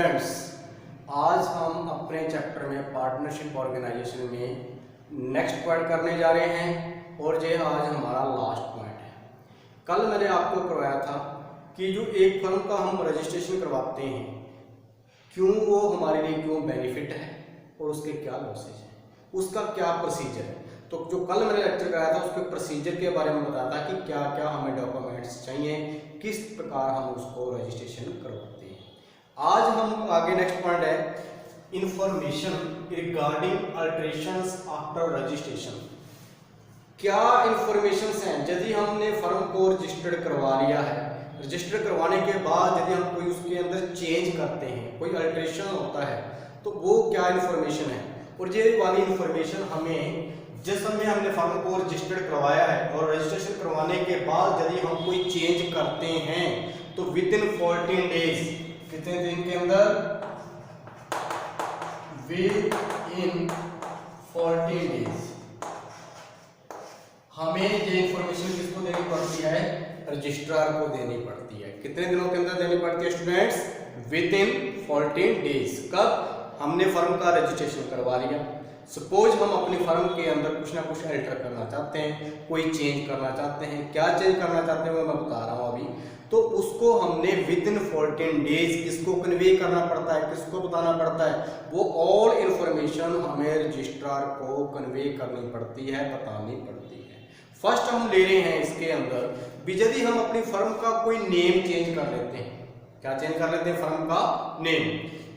Students, आज हम अपने चैप्टर में पार्टनरशिप ऑर्गेनाइजेशन में नेक्स्ट पॉइंट करने जा रहे हैं और ये आज हमारा लास्ट पॉइंट है। कल मैंने आपको करवाया था कि जो एक फर्म का हम रजिस्ट्रेशन करवाते हैं, क्यों वो हमारे लिए क्यों बेनिफिट है और उसके क्या लॉसेज हैं, उसका क्या प्रोसीजर है। तो जो कल मैंने लेक्चर कराया था उसके प्रोसीजर के बारे में बताया था कि क्या क्या हमें डॉक्यूमेंट्स चाहिए, किस प्रकार हम उसको रजिस्ट्रेशन करवाते हैं। आज हम आगे नेक्स्ट पॉइंट है information regarding alterations after registration. क्या इंफॉर्मेशन हैं यदि हमने फर्म को रजिस्टर्ड करवा लिया है, रजिस्टर करवाने के बाद यदि हम कोई उसके अंदर चेंज करते हैं, कोई अल्टरेशन होता है, तो वो क्या इंफॉर्मेशन है। और ये वाली इंफॉर्मेशन हमें जिस समय हमने फर्म को रजिस्टर्ड करवाया है और रजिस्ट्रेशन करवाने के बाद यदि हम कोई चेंज करते हैं तो विद इन 14 डेज, कितने दिन के अंदर, विद इन 14 डेज हमें ये इंफॉर्मेशन किसको देनी पड़ती है, रजिस्ट्रार को देनी पड़ती है। कितने दिनों के अंदर देनी पड़ती है स्टूडेंट्स, विद इन 14 डेज। कब हमने फर्म का रजिस्ट्रेशन करवा लिया, सपोज हम अपनी फर्म के अंदर कुछ ना कुछ अल्टर करना चाहते हैं, कोई चेंज करना चाहते हैं, क्या चेंज करना चाहते हैं वो मैं बता रहा हूँ अभी। तो उसको हमने विद इन 14 डेज किसको कन्वे करना पड़ता है, किसको बताना पड़ता है, वो ऑल इंफॉर्मेशन हमें रजिस्ट्रार को कन्वे करनी पड़ती है, बतानी पड़ती है। फर्स्ट हम ले रहे हैं इसके अंदर यदि हम अपनी फर्म का कोई नेम चेंज कर लेते हैं, क्या चेंज कर लेते हैं, फर्म का नेम,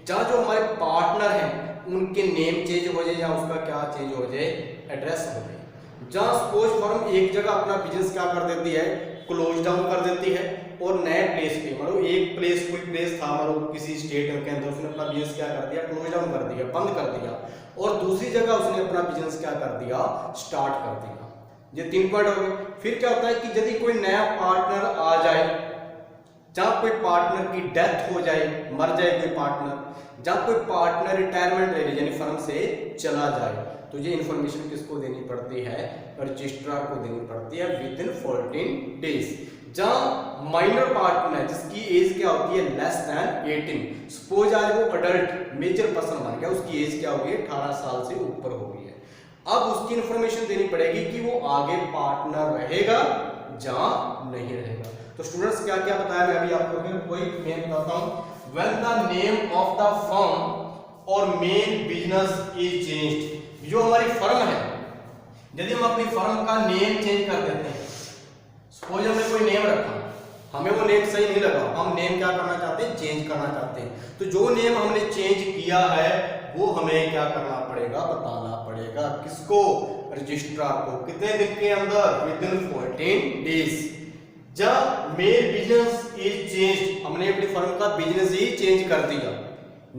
जहाँ जो हमारे पार्टनर हैं उनके नेम चेंज हो जाए या उसका क्या चेंज हो जाए, एड्रेस हो जाए। जहाँ सपोज फर्म एक जगह अपना बिजनेस क्या कर देती है, क्लोज डाउन कर देती है और नए प्लेस पे, मतलब एक प्लेस, कोई प्लेस था मतलब किसी स्टेट के अंदर, उसने अपना बिजनेस क्या कर दिया, क्लोज डाउन कर दिया, बंद कर दिया, और दूसरी जगह उसने अपना बिजनेस क्या कर दिया, स्टार्ट कर दिया। ये 3 पॉइंट हो गए। फिर क्या होता है कि यदि कोई नया पार्टनर आ जाए, जहाँ कोई पार्टनर की डेथ हो जाए, मर जाए कोई पार्टनर, जब कोई पार्टनर रिटायरमेंट ले ले यानी फर्म से चला जाए, तो ये इंफॉर्मेशन किसको देनी पड़ती है, रजिस्ट्रार को देनी पड़ती है विद इन 14 डेज। जहां माइनर पार्टनर है जिसकी एज क्या होती है, लेस देन 18, सपोज आज वो अडल्ट मेजर पर्सन बन गया, उसकी एज क्या होगी, 18 साल से ऊपर हो गई है। अब उसकी इंफॉर्मेशन देनी पड़ेगी कि वो आगे पार्टनर रहेगा या नहीं रहेगा। तो स्टूडेंट्स क्या क्या बताया मैं अभी आपको कोई मेन बताता हूं। When the name of the firm or main business is changed, जो हमारी फर्म है, यदि हम अपनी फर्म का नेम चेंज कर देते हैं, सपोज हमने कोई नेम रखा, हमें वो नेम सही नहीं लगा, हम नेम क्या करना चाहते हैं, चेंज करना चाहते हैं, तो जो नेम हमने चेंज किया है वो हमें क्या करना पड़ेगा, बताना पड़ेगा, किसको, रजिस्ट्रार को। कितने दिन के अंदर, विद इन 14 डेज। जब मेन बिजनेस इज चेंज, हमने अपनी फर्म का बिजनेस ही चेंज कर दिया,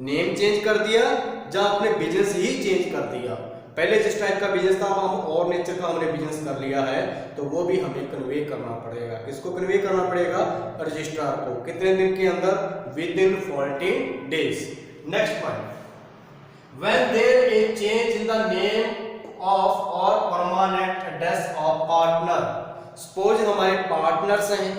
नेम चेंज कर दिया, जब अपने बिजनेस ही चेंज कर दिया, पहले जिस टाइप का बिजनेस था हम और नेचर का हमने बिजनेस कर लिया है, तो वो भी हमें कन्वे करना पड़ेगा। किसको कन्वे करना पड़ेगा, रजिस्ट्रार को। कितने दिन के अंदर, within 14 days. Next point, when there is change in the name of और permanent address of partner, suppose हमारे पार्टनर्स हैं,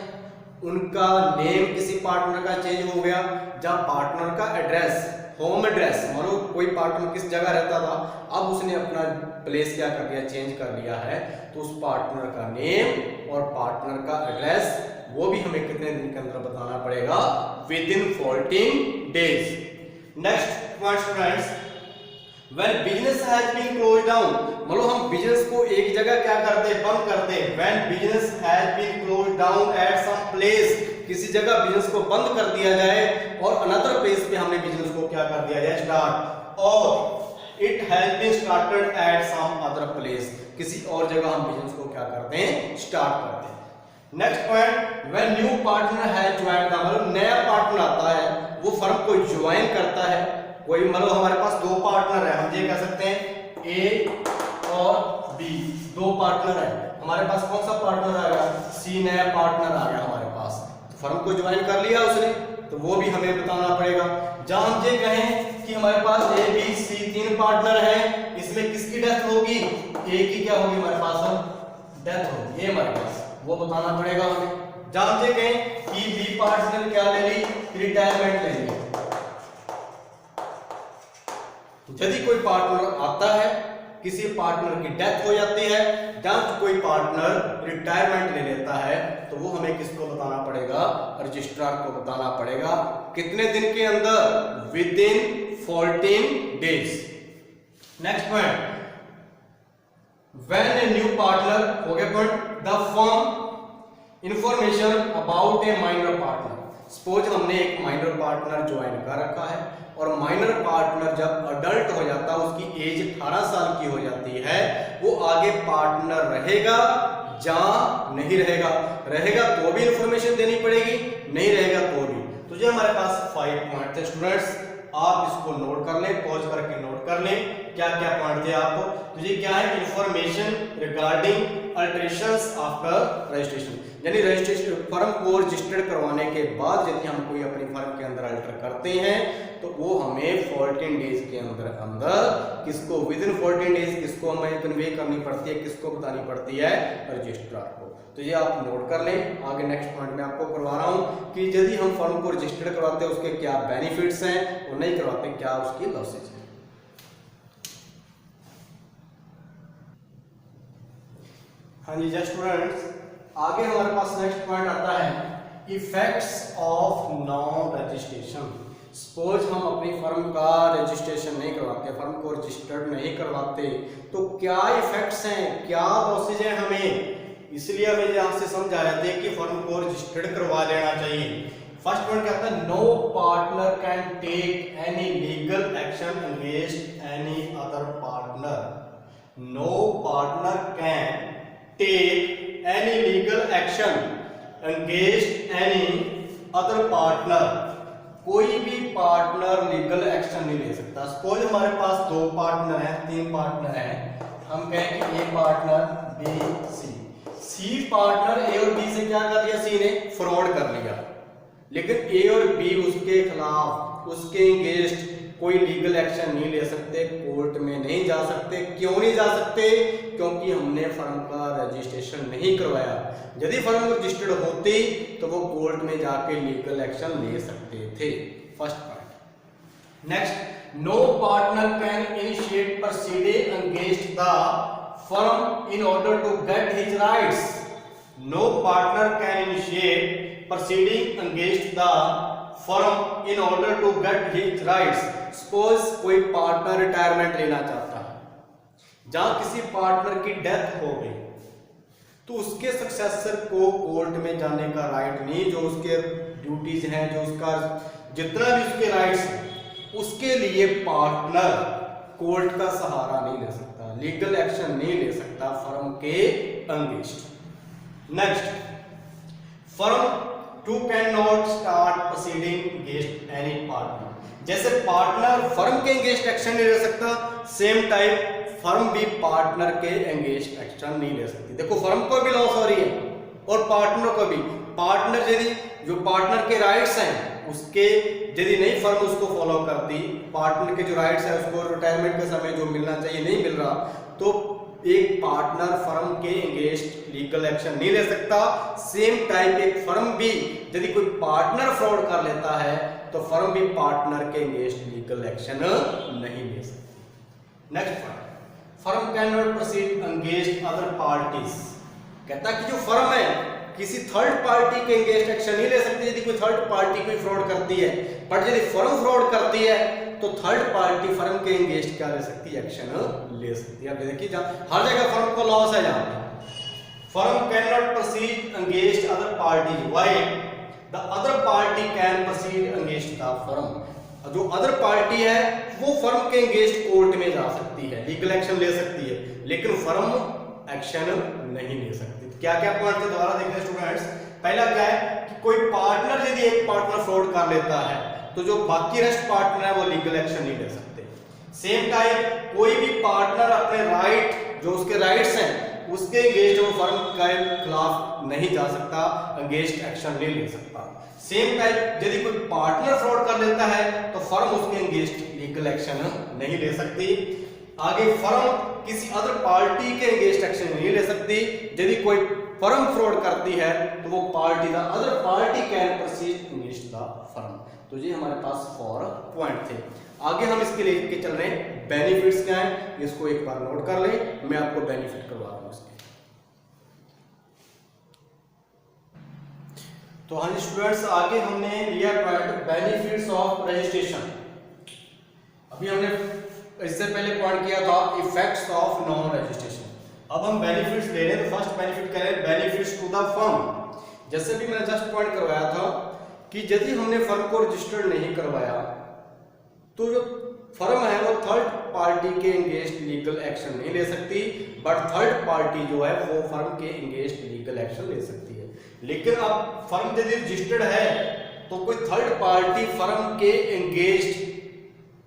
उनका नेम किसी पार्टनर का चेंज हो गया, जब पार्टनर का एड्रेस, होम एड्रेस, मानो कोई पार्टनर किस जगह रहता था, अब उसने अपना प्लेस क्या कर दिया, चेंज कर लिया है, तो उस पार्टनर का नेम और पार्टनर का एड्रेस वो भी हमें कितने दिन के अंदर बताना पड़ेगा, with in 14 days. Next point students, When business has been closed down, मतलब हम बिजनेस को एक जगह क्या करते, बंद करते। When business has been closed down at some place, किसी जगह बिजनेस को बंद कर दिया जाए और अनदर प्लेस पे हमने बिजनेस को क्या कर दिया जाए, स्टार्ट, और it has been started at some other place, किसी और जगह हम बिजनेस को क्या करते हैं, स्टार्ट करते हैं। Next point, when new partner has joined, मतलब नया पार्टनर आता है, वो फर्म को ज्वाइन करता है। कोई मतलब हमारे पास 2 पार्टनर है, हम ये कह सकते हैं ए और बी, 2 पार्टनर है, हमारे पास कौन सा पार्टनर आएगा, सी नया पार्टनर आ गया हमारे पास, तो फर्म को ज्वाइन कर लिया उसने, तो वो भी हमें बताना पड़ेगा। जहां हम ये कहें कि हमारे पास ए बी सी 3 पार्टनर हैं, इसमें किसकी डेथ होगी, ए की क्या होगी, हमारे पास डेथ होगी, ये हमारे पास, वो बताना पड़ेगा हमें। जहां हम ये कहें कि बी पार्टनर क्या ले ली, रिटायरमेंट ले ली, यदि कोई पार्टनर आता है, किसी पार्टनर की डेथ हो जाती है, जब कोई पार्टनर रिटायरमेंट ले लेता है, तो वो हमें किसको बताना पड़ेगा? रजिस्ट्रार को बताना पड़ेगा। कितने दिन के अंदर? Within 14 days. Next point, when a new partner, हो गया point, the firm information about A minor partner. Suppose हमने एक माइनर पार्टनर ज्वाइन कर रखा है और माइनर पार्टनर जब अडल्ट हो जाता है, उसकी एज 18 साल की हो जाती है, वो आगे पार्टनर रहेगा या नहीं रहेगा? रहेगा तो भी इंफॉर्मेशन देनी पड़ेगी, नहीं रहेगा तो भी। तो ये हमारे पास 5 पॉइंट थे स्टूडेंट्स, आप इसको नोट कर लें, पॉज करके नोट कर लें क्या क्या पॉइंट थे आपको। तो ये क्या है? Information regarding alterations after registration, यानी रजिस्ट्रेशन फर्म को रजिस्टर्ड करवाने के बाद यदि हम कोई अपनी फर्म के अंदर अल्टर करते हैं, तो वो हमें 14 डेज के अंदर किसको, विद इन 14 डेज किसको हमें कन्वे करनी पड़ती है, किसको बतानी पड़ती है? रजिस्ट्रार को। तो ये आप नोट कर लें। आगे नेक्स्ट पॉइंट में आपको करवा रहा हूं कि यदि हम फर्म को रजिस्टर्ड करवाते हैं, उसके क्या बेनिफिट्स हैं, और नहीं करवाते क्या उसकी लॉसेज है। हाँ जी स्टूडेंट्स, आगे हमारे पास नेक्स्ट पॉइंट आता है effects of non registration. Suppose हम अपनी फर्म का रजिस्ट्रेशन नहीं करवाते, फर्म को रजिस्टर्ड नहीं करवाते, तो क्या इफेक्ट्स हैं, क्या लॉसेज हैं हमें? इसलिए हमें यहाँ से समझ आ जाते हैं कि फर्म को रजिस्टर्ड करवा लेना चाहिए। फर्स्ट पॉइंट क्या था? No partner can take any legal action against any other partner. No partner can take any legal action against any other partner. कोई भी पार्टनर लीगल एक्शन नहीं ले सकता। सपोज हमारे पास 2 पार्टनर हैं, 3 पार्टनर हैं, हम कहें कि A partner B C. C partner A और बी से क्या कर लिया? सी ने फ्रॉड कर लिया, लेकिन ए और बी उसके खिलाफ, उसके अगेंस्ट कोई लीगल एक्शन नहीं ले सकते, कोर्ट में नहीं जा सकते। क्यों नहीं जा सकते? क्योंकि हमने फर्म का रजिस्ट्रेशन नहीं करवाया। यदि फर्म रजिस्टर्ड होती तो वो कोर्ट में जाके लीगल एक्शन ले सकते थे। First point. Next, no partner can initiate proceeding against the firm in order to get his rights. No partner can initiate proceeding against the firm in order to get his rights. Suppose कोई partner retirement लेना चाहता है, जहां किसी partner की death हो गई, तो उसके सक्सेसर को कोर्ट में जाने का राइट नहीं। जो उसके ड्यूटीज हैं, जो उसका जितना भी उसके राइट्स हैं, उसके लिए पार्टनर कोर्ट का सहारा नहीं ले सकता, लीगल एक्शन नहीं ले सकता फर्म के against. Next, firm to can not start proceeding against any partner. जैसे पार्टनर फर्म के अगेंस्ट एक्शन नहीं ले सकता, सेम टाइप फर्म भी पार्टनर के अगेंस्ट एक्शन नहीं ले सकती। देखो, फर्म को भी लॉस हो रही है और पार्टनर को भी। पार्टनर यदि जो पार्टनर के राइट्स हैं उसके यदि नहीं फर्म उसको फॉलो करती, पार्टनर के जो राइट्स है उसको रिटायरमेंट के समय जो मिलना चाहिए नहीं मिल रहा, तो एक पार्टनर फर्म के अगेंस्ट लीगल एक्शन नहीं ले सकता। सेम टाइप एक फर्म भी यदि कोई पार्टनर फ्रॉड कर लेता है तो फर्म भी पार्टनर के अगेंस्ट लीगल एक्शन नहीं ले सकती। Next point, firm can not proceed against other parties. कहता कि जो फर्म है किसी थर्ड पार्टी के अगेंस्ट एक्शन नहीं ले सकती यदि कोई थर्ड पार्टी कोई फ्रॉड करती है। बट यदि फर्म फ्रॉड करती है तो थर्ड पार्टी फर्म के अगेंस्ट क्या ले सकती है? एक्शन ले सकती है। अब देखिए, हर जगह फर्म को लॉस है। जहां firm can not proceed against other party, why the other party can proceed against the firm. जो अदर पार्टी है वो फर्म के अगेंस्ट कोर्ट में जा सकती है, लीगल एक्शन ले सकती है, लेकिन फर्म एक्शन नहीं ले सकती। क्या क्या पॉइंट थे दोबारा देखते हैं स्टूडेंट्स। पहला क्या है कि कोई पार्टनर यदि एक पार्टनर फ्रॉड कर लेता है तो जो बाकी रेस्ट पार्टनर है वो लीगल एक्शन नहीं ले सकते। सेम टाइम कोई भी पार्टनर अपने राइट, जो उसके राइट्स हैं उसके अगेंस्ट वो फर्म के खिलाफ नहीं जा सकता, अगेंस्ट एक्शन नहीं ले सकता। सेम टाइप यदि कोई पार्टनर फ्रॉड कर लेता है तो फर्म उसके अगेंस्ट लीगल एक्शन नहीं ले सकती। आगे, फर्म किसी अदर पार्टी के अगेंस्ट एक्शन नहीं ले सकती। यदि कोई फर्म फ्रॉड करती है तो वो party the other party can proceed against the firm. तो ये हमारे पास 4 पॉइंट थे। आगे हम इसके लेके चल रहे हैं बेनिफिट्स क्या है, इसको एक बार नोट कर लें, मैं आपको बेनिफिट करवा रहा हूं इसके। तो हाँ जी स्टूडेंट्स, आगे हमने लिया पॉइंट बेनिफिट्स ऑफ रजिस्ट्रेशन। अभी हमने इससे पहले पॉइंट किया था इफेक्ट्स ऑफ नॉन रजिस्ट्रेशन। अब हम बेनिफिट्स ले रहे हैं, तो फर्स्ट बेनिफिट करें बेनिफिट्स टू द फर्म। जैसे भी मैंने जस्ट पॉइंट करवाया था कि यदि हमने फर्म को रजिस्टर्ड नहीं करवाया तो जो फर्म है वो थर्ड पार्टी के एंगेस्ट लीगल एक्शन नहीं ले सकती, बट थर्ड पार्टी जो है वो फर्म के एंगेस्ट लीगल एक्शन ले सकती है। लेकिन अब फर्म यदि रजिस्टर्ड है तो कोई थर्ड पार्टी फर्म के एंगेस्ट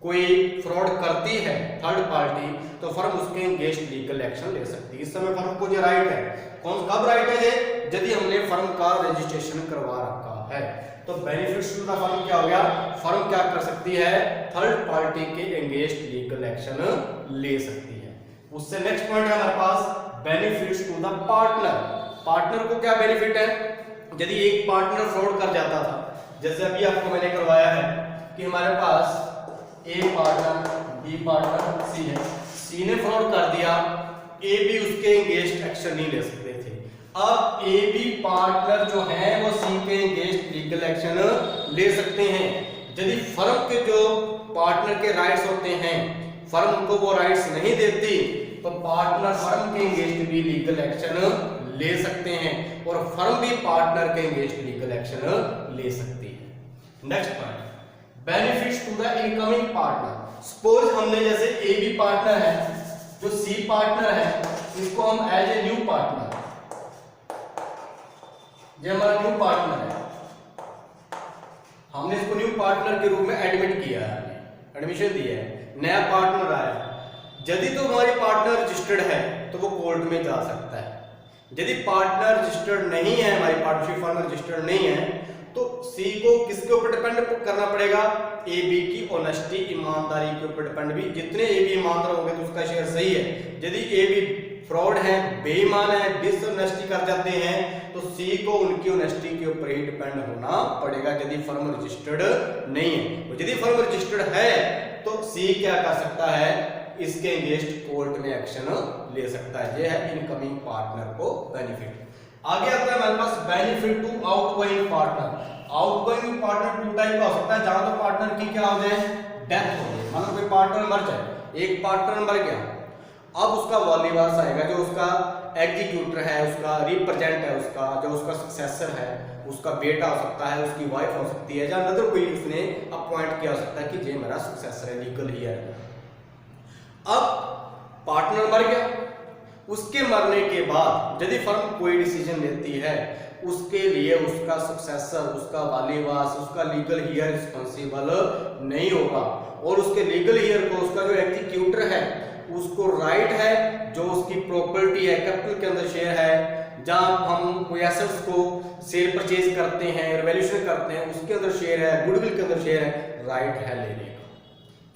कोई फ्रॉड करती है थर्ड पार्टी, तो फर्म उसके एंगेस्ट लीगल एक्शन ले सकती है। इस समय फर्म को जो राइट है, कब राइट है यदि हमने फर्म का रजिस्ट्रेशन करवा रखा है। तो बेनिफिट्स टू द फर्म क्या हो गया, फर्म क्या कर सकती है, थर्ड पार्टी के एंगेस्ट लीगल एक्शन ले सकती है। उससे नेक्स्ट पॉइंट है हमारे पास benefits to the partner. Partner को क्या बेनिफिट है, यदि एक पार्टनर फ्रॉड कर जाता था, जैसे अभी आपको मैंने करवाया है कि हमारे पास ए पार्टनर, बी पार्टनर, सी है, सी ने फ्रॉड कर दिया, ए बी उसके एंगेस्ट एक्शन नहीं ले सकते थे। अब ए बी पार्टनर जो है वो सी के एंगेस्ट लीगल एक्शन ले सकते हैं। यदि फर्म के जो पार्टनर के राइट्स होते हैं, फर्म उनको वो राइट्स नहीं देती, तो पार्टनर फर्म के एंगेस्ट भी लीगल एक्शन ले सकते हैं और फर्म भी पार्टनर के एंगेस्ट लीगल एक्शन ले सकती है। Next point benefits to the incoming partner. Suppose हमने जैसे ए बी पार्टनर है, जो सी पार्टनर है, इसको हम एज ए न्यू पार्टनर, ये हमारा न्यू पार्टनर है, हमने इसको न्यू पार्टनर के रूप में एडमिट किया है, एडमिशन दिया है, नया पार्टनर आया। यदि तो हमारी पार्टनर रजिस्टर्ड है तो वो कोर्ट में जा सकता है। यदि पार्टनर रजिस्टर्ड नहीं है, हमारी पार्टनरशिप फर्म रजिस्टर्ड नहीं है, तो सी को किसके ऊपर डिपेंड करना पड़ेगा, ए बी की ऑनेस्टी, ईमानदारी के ऊपर डिपेंड। भी जितने ए बी ईमानदार होंगे तो उसका शेयर सही है। यदि ए बी फ्रॉड है, बेईमान है, डिसऑनेस्टी कर जाते हैं, तो सी को उनकी ऑनेस्टी के ऊपर ही डिपेंड होना पड़ेगा यदि फर्म रजिस्टर्ड नहीं है। और यदि फर्म रजिस्टर्ड है तो सी क्या कर सकता है, इसके अगेंस्ट कोर्ट में एक्शन ले सकता है। ये है इनकमिंग पार्टनर को बेनिफिट। आगे आता है हमारे पास benefit to outgoing partner. Outgoing partner two type का हो सकता है, जहां तो पार्टनर की क्या हो जाए, डेथ हो जाए, मतलब कोई पार्टनर मर जाए, एक पार्टनर मर गया, अब उसका वालीवास आएगा, जो उसका एग्जीक्यूटर है, उसका रिप्रेजेंट है, उसका जो उसका सक्सेसर है, उसका बेटा हो सकता है, उसकी वाइफ हो सकती है, या अदर कोई उसने अपॉइंट किया हो सकता है कि ये मेरा सक्सेसर है, लीगल हियर है। अब पार्टनर मर गया, उसके मरने के बाद यदि फर्म कोई डिसीजन लेती है, उसके लिए उसका सक्सेसर, उसका वालीवास, उसका लीगल हियर रिस्पॉन्सिबल नहीं होगा, और उसके लीगल हियर को उसका जो एग्जीक्यूटर है उसको राइट है, जो उसकी प्रॉपर्टी है, कैपिटल के अंदर शेयर है, जहां हम कोई एसेट्स को सेल परचेज करते हैं, रिवैल्यूएशन करते हैं, उसके अंदर शेयर है, गुडविल के अंदर शेयर है, राइट है लेने का।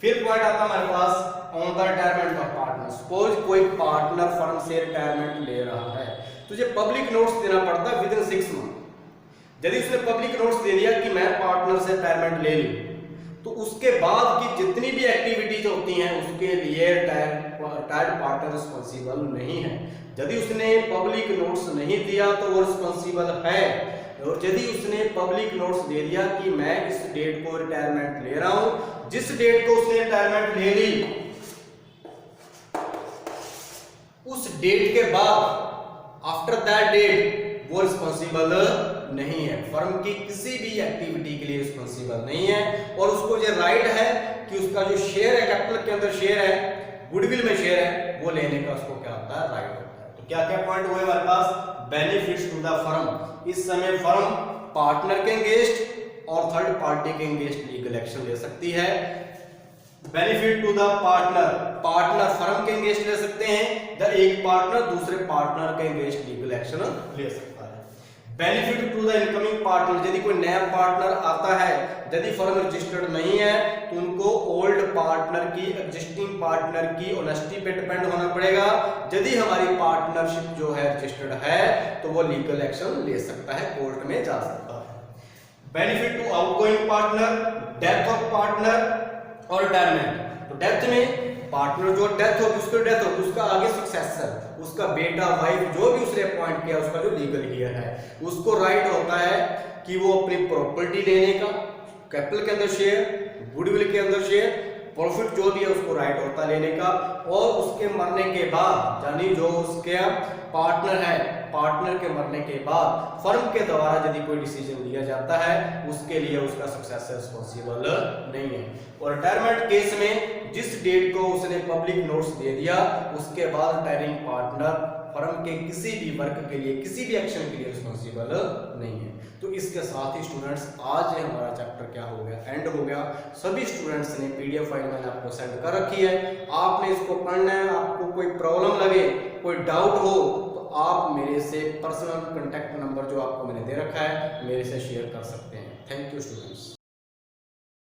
फिर पॉइंट आता है हमारे pass on the retirement of partner. Suppose कोई पार्टनर फर्म से रिटायरमेंट ले रहा है, तुझे पब्लिक नोट्स देना पड़ता है विद इन 6 मंथ। यदि उसने पब्लिक नोट्स दे दिया कि मैं पार्टनर से रिटायरमेंट ले लूं, तो उसके बाद की जितनी भी एक्टिविटीज होती हैं उसके लिए रिटायर्ड पार्टनर रिस्पॉन्सिबल नहीं है। यदि उसने पब्लिक नोट्स नहीं दिया तो वो रिस्पॉन्सिबल है, और यदि उसने पब्लिक नोट्स दे दिया कि मैं इस डेट को रिटायरमेंट ले रहा हूं, जिस डेट को उसने रिटायरमेंट ले ली, उस डेट के बाद आफ्टर दैट डेट वो रिस्पॉन्सिबल नहीं है, फर्म की किसी भी एक्टिविटी के लिए रिस्पॉन्सिबल नहीं है, और उसको ये राइट है कि उसका जो शेयर है, कैपिटल के अंदर शेयर है, गुडविल में शेयर है, वो लेने का उसको क्या होता है, राइट होता है। तो क्या क्या पॉइंट हुए हमारे पास, बेनिफिट्स टू द फर्म। इस समय फर्म पार्टनर के अगेंस्ट और थर्ड पार्टी के अगेंस्ट लीगल एक्शन ले सकती है। Benefit to the partner, partner firm के अगेंस्ट ले सकते हैं, द एक पार्टनर दूसरे पार्टनर के अगेंस्ट लीगल एक्शन ले सकता है। Benefit to the incoming partner, यदि कोई नया पार्टनर आता है, यदि फर्म रजिस्टर्ड नहीं है, तो उनको ओल्ड पार्टनर की, एग्जिस्टिंग पार्टनर की ऑनेस्टी पे डिपेंड होना पड़ेगा। यदि हमारी पार्टनरशिप जो है रजिस्टर्ड है तो वो लीगल एक्शन ले सकता है, कोर्ट में जा सकता है। Benefit to outgoing partner, death of partner, और रिटायरमेंट, तो डेथ में पार्टनर जो डेथ होगी उसकी डेथ होगी, उसका आगे सक्सेसर, उसका बेटा वाइफ जो भी उसने अपॉइंट किया, उसका जो लीगल हियर है, उसको राइट होता है कि वो अपनी प्रॉपर्टी लेने का, कैपिटल के अंदर शेयर, गुडविल के अंदर शेयर, प्रॉफिट जो भी है उसको राइट होता है लेने का। और उसके मरने के बाद, यानी जो उसके पार्टनर है, पार्टनर के मरने के बाद फर्म के द्वारा यदि कोई डिसीजन लिया जाता है उसके लिए उसका सक्सेसर रिस्पॉन्सिबल नहीं है। और रिटायरमेंट केस में जिस डेट को उसने पब्लिक नोट्स दे दिया उसके बाद रिटायरिंग पार्टनर फर्म के किसी भी वर्क के लिए, किसी भी एक्शन के लिए रिस्पॉन्सिबल नहीं है। तो इसके साथ ही स्टूडेंट्स आज ये हमारा चैप्टर क्या हो गया, एंड हो गया। सभी स्टूडेंट्स ने पीडीएफ फाइल मैंने आपको सेंड कर रखी है, आपने इसको पढ़ना है। आपको कोई प्रॉब्लम लगे, कोई डाउट हो तो आप मेरे से पर्सनल कांटेक्ट नंबर जो आपको मैंने दे रखा है मेरे से शेयर कर सकते हैं। Thank you students.